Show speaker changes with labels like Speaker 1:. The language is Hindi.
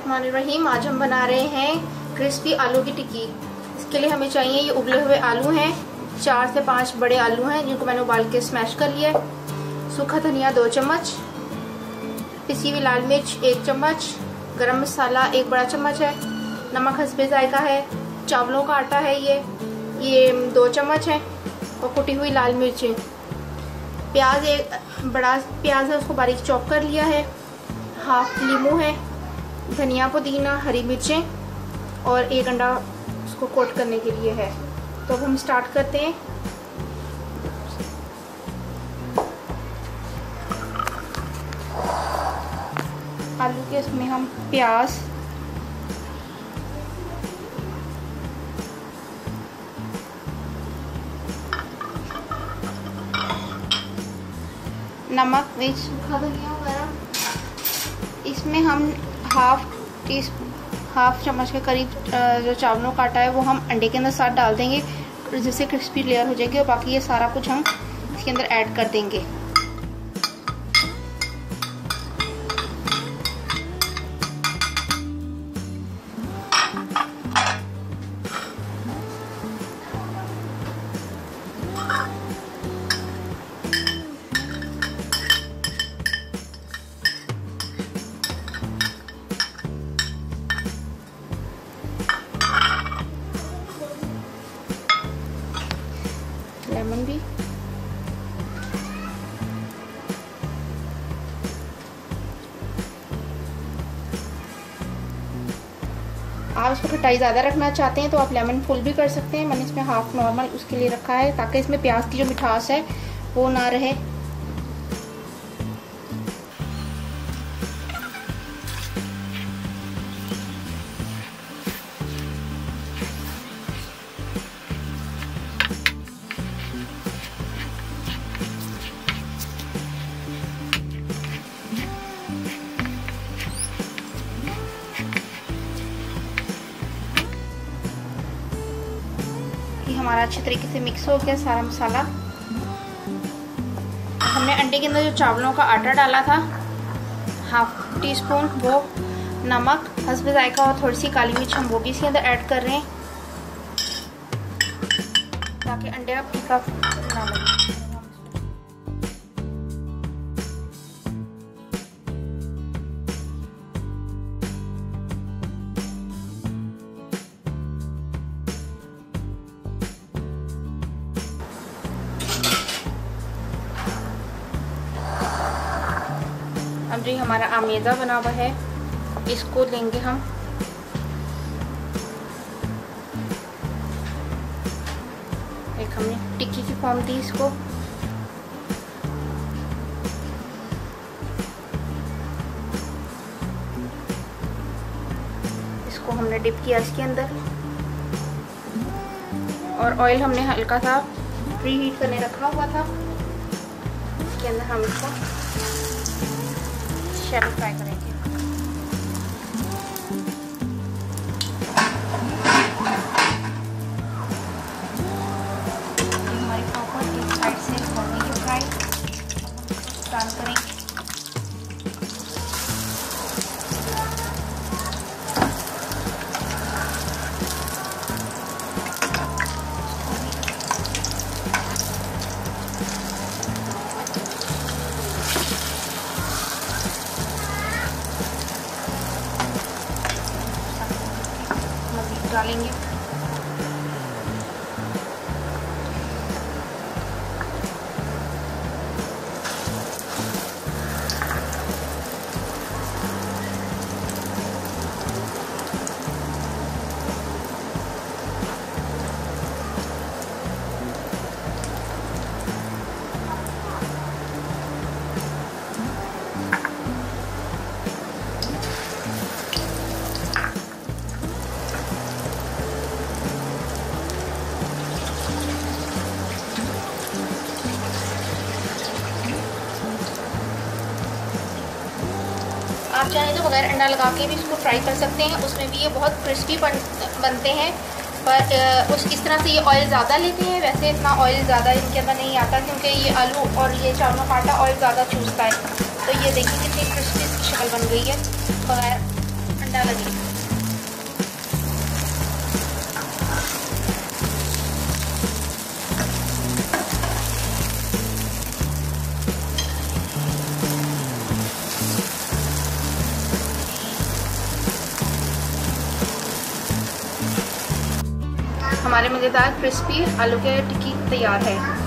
Speaker 1: बिस्मिल्लाहिर्रहमानिर्रहीम। आज हम बना रहे हैं क्रिस्पी आलू की टिक्की। इसके लिए हमें चाहिए ये उबले हुए आलू हैं, 4 से 5 बड़े आलू हैं जिनको मैंने उबाल के स्मैश कर लिया है। सूखा धनिया 2 चम्मच, पिसी हुई लाल मिर्च 1 चम्मच, गरम मसाला 1 बड़ा चम्मच है, नमक हस्बे जायका है, चावलों का आटा है ये 2 चम्मच है और कुटी हुई लाल मिर्चें। प्याज 1 बड़ा प्याज है, उसको बारीक चॉप कर लिया है। हाफ लीमू है, धनिया पुदीना हरी मिर्चें और 1 अंडा उसको कोट करने के लिए है। तो अब हम स्टार्ट करते हैं। आलू के इसमें हम प्याज, नमक, मिर्च, सूखा धनिया वगैरह। इसमें हम हाफ चम्मच के करीब जो चावलों का आटा है वो हम अंडे के अंदर साथ डाल देंगे, जिससे क्रिस्पी लेयर हो जाएगी। और बाकी ये सारा कुछ हम इसके अंदर ऐड कर देंगे। लेमन भी, आप इसको खटाई ज़्यादा रखना चाहते हैं तो आप लेमन फुल भी कर सकते हैं। मैंने इसमें हाफ नॉर्मल उसके लिए रखा है ताकि इसमें प्याज की जो मिठास है वो ना रहे। हमारा अच्छे तरीके से मिक्स हो गया सारा मसाला। हमने अंडे के अंदर जो चावलों का आटा डाला था, हाफ टी स्पून, वो नमक हस्बे जायका और थोड़ी सी काली मिर्च हम वो भी इसके अंदर ऐड कर रहे हैं ताकि अंडे का फीका ना लगे। अब जो हमारा आमेज़ा बना हुआ है इसको लेंगे हम, एक हमने टिक्की की फॉर्म दी इसको। इसको हमने डिप किया इसके अंदर और ऑयल हमने हल्का सा प्री हीट करने रखा हुआ था। इसके अंदर हम इसको शैलो फ्राई करेंगे। हमारी प्रॉपर एक साइड से हो गई है फ्राई, डाल करेंगे। डालेंगे आप चाहें तो बगैर अंडा लगा के भी इसको फ्राई कर सकते हैं, उसमें भी ये बहुत क्रिस्पी बनते हैं। पर इस तरह से ये ऑयल ज़्यादा लेते हैं। वैसे इतना ऑयल ज़्यादा इनके अंदर नहीं आता क्योंकि ये आलू और ये चावलों का आटा ऑयल ज़्यादा चूसता है। तो ये देखिए कितनी क्रिस्पी इसकी शक्ल बन गई है बगैर ठंडा लगे। हमारे मज़ेदार क्रिस्पी आलू के टिक्की तैयार है।